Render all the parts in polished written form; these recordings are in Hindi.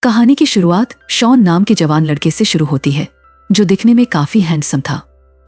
कहानी की शुरुआत शॉन नाम के जवान लड़के से शुरू होती है, जो दिखने में काफी हैंडसम था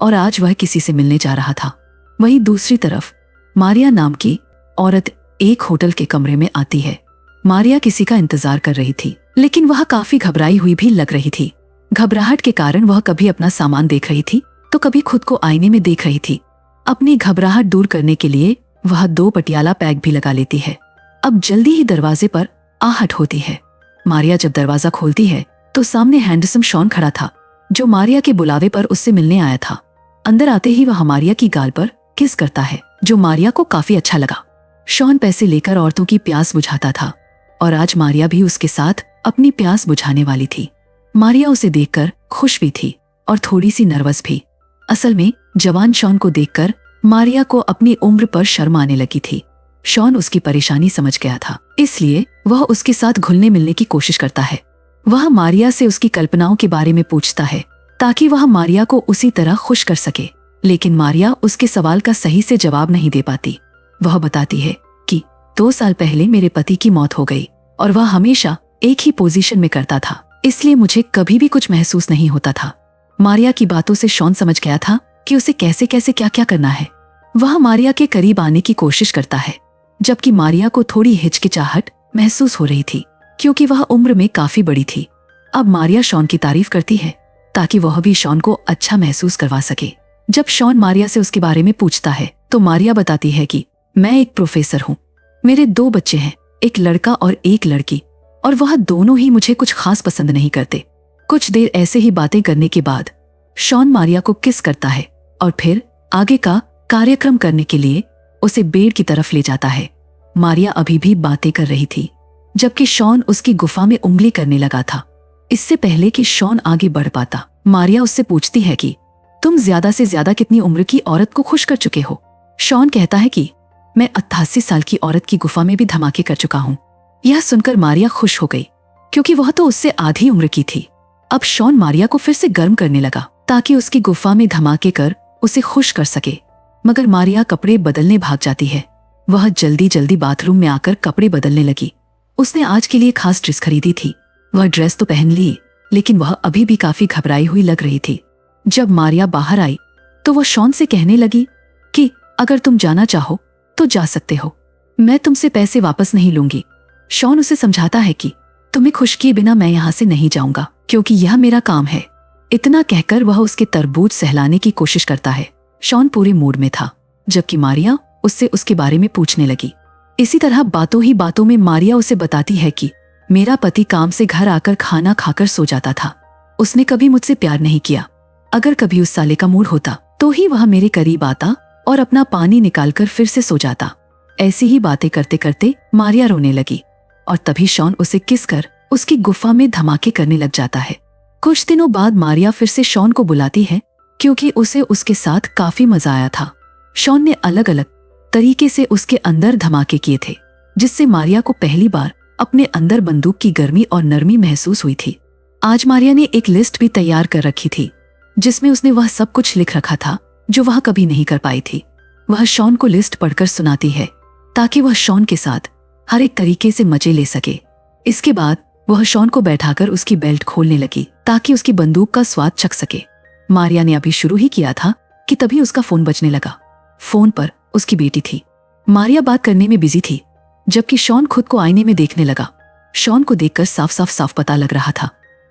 और आज वह किसी से मिलने जा रहा था। वहीं दूसरी तरफ मारिया नाम की औरत एक होटल के कमरे में आती है। मारिया किसी का इंतजार कर रही थी, लेकिन वह काफी घबराई हुई भी लग रही थी। घबराहट के कारण वह कभी अपना सामान देख रही थी तो कभी खुद को आईने में देख रही थी। अपनी घबराहट दूर करने के लिए वह 2 पटियाला पैक भी लगा लेती है। अब जल्दी ही दरवाजे पर आहट होती है। मारिया जब दरवाजा खोलती है तो सामने हैंडसम शॉन खड़ा था, जो मारिया के बुलावे पर उससे मिलने आया था। अंदर आते ही वह मारिया की गाल पर किस करता है, जो मारिया को काफी अच्छा लगा। शॉन पैसे लेकर औरतों की प्यास बुझाता था और आज मारिया भी उसके साथ अपनी प्यास बुझाने वाली थी। मारिया उसे देखकर खुश भी थी और थोड़ी सी नर्वस भी। असल में जवान शॉन को देखकर मारिया को अपनी उम्र पर शर्म आने लगी थी। शॉन उसकी परेशानी समझ गया था, इसलिए वह उसके साथ घुलने मिलने की कोशिश करता है। वह मारिया से उसकी कल्पनाओं के बारे में पूछता है ताकि वह मारिया को उसी तरह खुश कर सके, लेकिन मारिया उसके सवाल का सही से जवाब नहीं दे पाती। वह बताती है कि 2 साल पहले मेरे पति की मौत हो गई और वह हमेशा एक ही पोजीशन में करता था, इसलिए मुझे कभी भी कुछ महसूस नहीं होता था। मारिया की बातों से शॉन समझ गया था कि उसे कैसे कैसे क्या क्या करना है। वह मारिया के करीब आने की कोशिश करता है, जबकि मारिया को थोड़ी हिचकिचाहट महसूस हो रही थी क्योंकि वह उम्र में काफी बड़ी थी। अब मारिया शॉन की तारीफ करती है ताकि वह भी शॉन को अच्छा महसूस करवा सके। जब शॉन मारिया से उसके बारे में पूछता है तो मारिया बताती है कि मैं एक प्रोफेसर हूँ, मेरे 2 बच्चे हैं, एक लड़का और एक लड़की, और वह दोनों ही मुझे कुछ खास पसंद नहीं करते। कुछ देर ऐसे ही बातें करने के बाद शॉन मारिया को किस करता है और फिर आगे का कार्यक्रम करने के लिए उसे बेड की तरफ ले जाता है। मारिया अभी भी बातें कर रही थी, जबकि शॉन उसकी गुफा में उंगली करने लगा था। इससे पहले कि शॉन आगे बढ़ पाता, मारिया उससे पूछती है कि तुम ज्यादा से ज्यादा कितनी उम्र की औरत को खुश कर चुके हो। शॉन कहता है कि मैं 88 साल की औरत की गुफा में भी धमाके कर चुका हूँ। यह सुनकर मारिया खुश हो गई क्योंकि वह तो उससे आधी उम्र की थी। अब शॉन मारिया को फिर से गर्म करने लगा ताकि उसकी गुफा में धमाके कर उसे खुश कर सके, मगर मारिया कपड़े बदलने भाग जाती है। वह जल्दी जल्दी बाथरूम में आकर कपड़े बदलने लगी। उसने आज के लिए खास ड्रेस खरीदी थी। वह ड्रेस तो पहन ली, लेकिन वह अभी भी काफी घबराई हुई लग रही थी। जब मारिया बाहर आई तो वह शॉन से कहने लगी कि अगर तुम जाना चाहो तो जा सकते हो, मैं तुमसे पैसे वापस नहीं लूंगी। शॉन उसे समझाता है कि तुम्हें खुश किए बिना मैं यहाँ से नहीं जाऊंगा, क्योंकि यह मेरा काम है। इतना कहकर वह उसके तरबूज सहलाने की कोशिश करता है। शॉन पूरे मूड में था, जबकि मारिया उससे उसके बारे में पूछने लगी। इसी तरह बातों ही बातों में मारिया उसे बताती है कि मेरा पति काम से घर आकर खाना खाकर सो जाता था। उसने कभी मुझसे प्यार नहीं किया। अगर कभी उस साले का मूड होता तो ही वह मेरे करीब आता और अपना पानी निकालकर फिर से सो जाता। ऐसी ही बातें करते करते मारिया रोने लगी और तभी शॉन उसे किस कर उसकी गुफा में धमाके करने लग जाता है। कुछ दिनों बाद मारिया फिर से शॉन को बुलाती है क्योंकि उसे उसके साथ काफी मजा आया था। शॉन ने अलग अलग तरीके से उसके अंदर धमाके किए थे, जिससे मारिया को पहली बार अपने अंदर बंदूक की गर्मी और नरमी महसूस हुई थी। आज मारिया ने एक लिस्ट भी तैयार कर रखी थी, जिसमें उसने वह सब कुछ लिख रखा था जो वह कभी नहीं कर पाई थी। वह शॉन को लिस्ट पढ़कर सुनाती है ताकि वह शॉन के साथ हर एक तरीके से मजे ले सके। इसके बाद वह शॉन को बैठाकर उसकी बेल्ट खोलने लगी ताकि उसकी बंदूक का स्वाद चख सके। मारिया ने अभी शुरू ही किया था कि तभी उसका फोन बजने लगा। फोन पर उसकी बेटी थी। मारिया बात करने में बिजी थी, जबकि शॉन खुद को आईने में देखने लगा। शॉन को देखकर साफ पता लग रहा था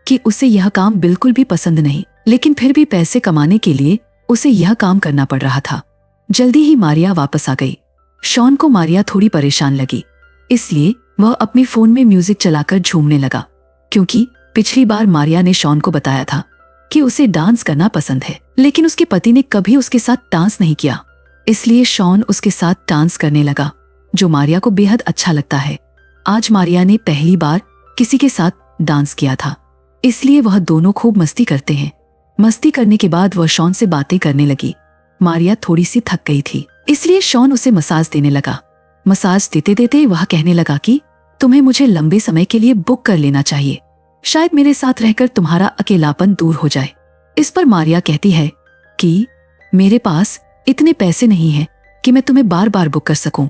कि उसे यह काम बिल्कुल भी पसंद नहीं, लेकिन फिर भी पैसे कमाने के लिए उसे यह काम करना पड़ रहा था। जल्दी ही मारिया वापस आ गई। शॉन को मारिया थोड़ी परेशान लगी, इसलिए वह अपने फोन में म्यूजिक चलाकर झूमने लगा, क्योंकि पिछली बार मारिया ने शॉन को बताया था कि उसे डांस करना पसंद है, लेकिन उसके पति ने कभी उसके साथ डांस नहीं किया। इसलिए शॉन उसके साथ डांस करने लगा, जो मारिया को बेहद अच्छा लगता है। आज मारिया ने पहली बार किसी के साथ डांस किया था, इसलिए वह दोनों खूब मस्ती करते हैं। मस्ती करने के बाद वह शॉन से बातें करने लगी। मारिया थोड़ी सी थक गई थी, इसलिए शॉन उसे मसाज देने लगा। मसाज देते देते वह कहने लगा कि तुम्हें मुझे लंबे समय के लिए बुक कर लेना चाहिए, शायद मेरे साथ रहकर तुम्हारा अकेलापन दूर हो जाए। इस पर मारिया कहती है कि मेरे पास इतने पैसे नहीं हैं कि मैं तुम्हें बार बार बुक कर सकूं।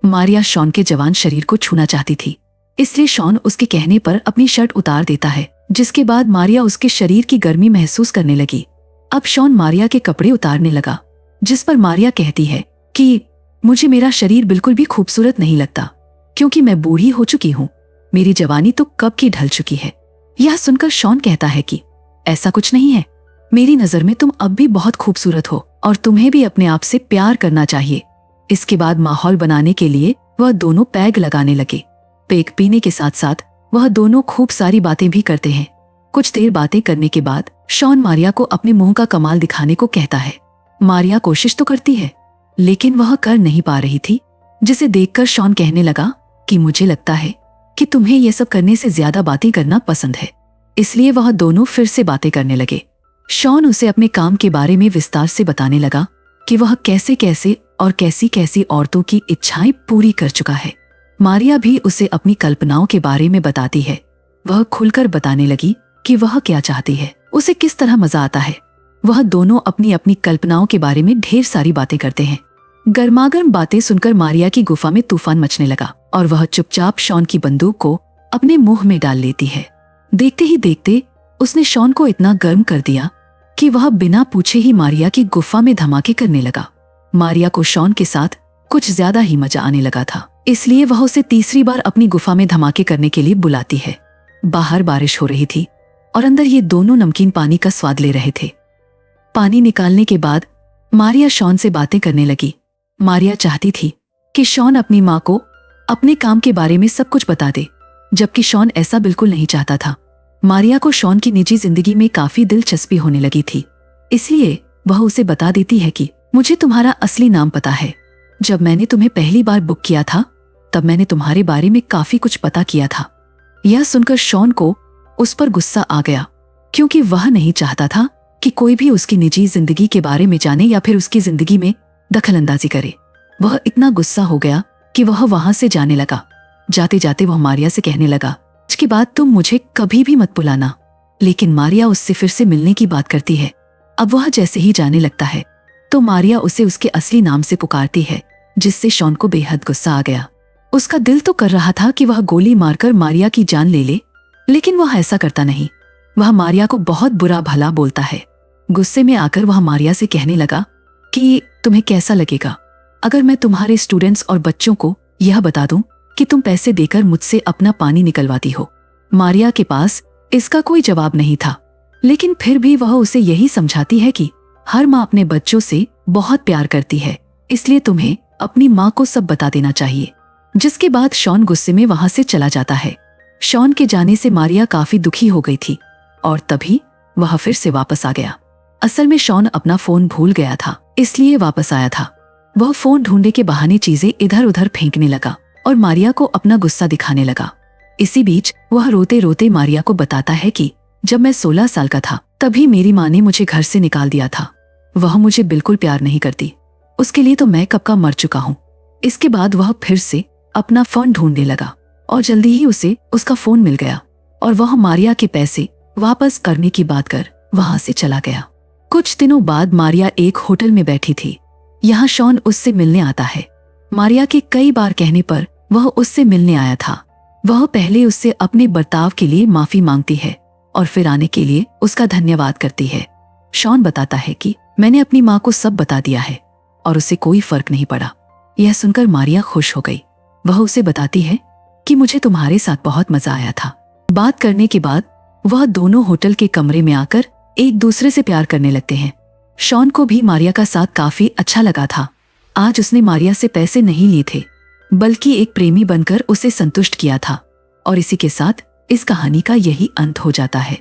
मारिया शॉन के जवान शरीर को छूना चाहती थी, इसलिए शॉन उसके कहने पर अपनी शर्ट उतार देता है, जिसके बाद मारिया उसके शरीर की गर्मी महसूस करने लगी। अब शॉन मारिया के कपड़े उतारने लगा, जिस पर मारिया कहती है कि मुझे मेरा शरीर बिल्कुल भी खूबसूरत नहीं लगता, क्योंकि मैं बूढ़ी हो चुकी हूँ। मेरी जवानी तो कब की ढल चुकी है। यह सुनकर शॉन कहता है कि ऐसा कुछ नहीं है, मेरी नजर में तुम अब भी बहुत खूबसूरत हो और तुम्हें भी अपने आप से प्यार करना चाहिए। इसके बाद माहौल बनाने के लिए वह दोनों पैग लगाने लगे। पैग पीने के साथ साथ वह दोनों खूब सारी बातें भी करते हैं। कुछ देर बातें करने के बाद शॉन मारिया को अपने मुंह का कमाल दिखाने को कहता है। मारिया कोशिश तो करती है, लेकिन वह कर नहीं पा रही थी, जिसे देखकर शॉन कहने लगा कि मुझे लगता है कि तुम्हें यह सब करने से ज्यादा बातें करना पसंद है। इसलिए वह दोनों फिर से बातें करने लगे। शॉन उसे अपने काम के बारे में विस्तार से बताने लगा कि वह कैसे कैसे और कैसी कैसी औरतों की इच्छाएं पूरी कर चुका है। मारिया भी उसे अपनी कल्पनाओं के बारे में बताती है। वह खुलकर बताने लगी कि वह क्या चाहती है, उसे किस तरह मजा आता है। वह दोनों अपनी अपनी कल्पनाओं के बारे में ढेर सारी बातें करते हैं। गर्मागर्म बातें सुनकर मारिया की गुफा में तूफान मचने लगा और वह चुपचाप शॉन की बंदूक को अपने मुंह में डाल लेती है। देखते ही देखते उसने शॉन को इतना गर्म कर दिया कि वह बिना पूछे ही मारिया की गुफा में धमाके करने लगा। मारिया को शॉन के साथ कुछ ज्यादा ही मजा आने लगा था, इसलिए वह उसे तीसरी बार अपनी गुफा में धमाके करने के लिए बुलाती है। बाहर बारिश हो रही थी और अंदर ये दोनों नमकीन पानी का स्वाद ले रहे थे। पानी निकालने के बाद मारिया शॉन से बातें करने लगी। मारिया चाहती थी कि शॉन अपनी माँ को अपने काम के बारे में सब कुछ बता दे, जबकि शॉन ऐसा बिल्कुल नहीं चाहता था। मारिया को शॉन की निजी जिंदगी में काफी दिलचस्पी होने लगी थी, इसलिए वह उसे बता देती है कि मुझे तुम्हारा असली नाम पता है। जब मैंने तुम्हें पहली बार बुक किया था तब मैंने तुम्हारे बारे में काफी कुछ पता किया था। यह सुनकर शॉन को उस पर गुस्सा आ गया, क्योंकि वह नहीं चाहता था कि कोई भी उसकी निजी जिंदगी के बारे में जाने या फिर उसकी जिंदगी में दखलंदाजी करे। वह इतना गुस्सा हो गया कि वह वहां से जाने लगा। जाते जाते वह मारिया से कहने लगा, इसके बाद तुम मुझे कभी भी मत बुलाना। लेकिन मारिया उससे फिर से मिलने की बात करती है। अब वह जैसे ही जाने लगता है तो मारिया उसे उसके असली नाम से पुकारती है, जिससे शॉन को बेहद गुस्सा आ गया। उसका दिल तो कर रहा था कि वह गोली मारकर मारिया की जान ले ले, लेकिन वह ऐसा करता नहीं। वह मारिया को बहुत बुरा भला बोलता है। गुस्से में आकर वह मारिया से कहने लगा कि तुम्हें कैसा लगेगा अगर मैं तुम्हारे स्टूडेंट्स और बच्चों को यह बता दूं कि तुम पैसे देकर मुझसे अपना पानी निकलवाती हो। मारिया के पास इसका कोई जवाब नहीं था, लेकिन फिर भी वह उसे यही समझाती है कि हर माँ अपने बच्चों से बहुत प्यार करती है, इसलिए तुम्हें अपनी माँ को सब बता देना चाहिए। जिसके बाद शॉन गुस्से में वहां से चला जाता है। शॉन के जाने से मारिया काफी दुखी हो गई थी और तभी वह फिर से वापस आ गया। असल में शॉन अपना फोन भूल गया था, इसलिए वापस आया था। वह फोन ढूंढने के बहाने चीजें इधर उधर फेंकने लगा और मारिया को अपना गुस्सा दिखाने लगा। इसी बीच वह रोते रोते मारिया को बताता है कि जब मैं 16 साल का था तभी मेरी माँ ने मुझे घर से निकाल दिया था। वह मुझे बिल्कुल प्यार नहीं करती, उसके लिए तो मैं कब का मर चुका हूँ। इसके बाद वह फिर से अपना फोन ढूंढने लगा और जल्दी ही उसे उसका फोन मिल गया और वह मारिया के पैसे वापस करने की बात कर वहां से चला गया। कुछ दिनों बाद मारिया एक होटल में बैठी थी। यहाँ शॉन उससे मिलने आता है। मारिया के कई बार कहने पर वह उससे मिलने आया था। वह पहले उससे अपने बर्ताव के लिए माफी मांगती है और फिर आने के लिए उसका धन्यवाद करती है। शॉन बताता है कि मैंने अपनी माँ को सब बता दिया है और उसे कोई फर्क नहीं पड़ा। यह सुनकर मारिया खुश हो गई। वह उसे बताती है कि मुझे तुम्हारे साथ बहुत मजा आया था। बात करने के बाद वह दोनों होटल के कमरे में आकर एक दूसरे से प्यार करने लगते हैं। शॉन को भी मारिया का साथ काफी अच्छा लगा था। आज उसने मारिया से पैसे नहीं लिए थे, बल्कि एक प्रेमी बनकर उसे संतुष्ट किया था। और इसी के साथ इस कहानी का यही अंत हो जाता है।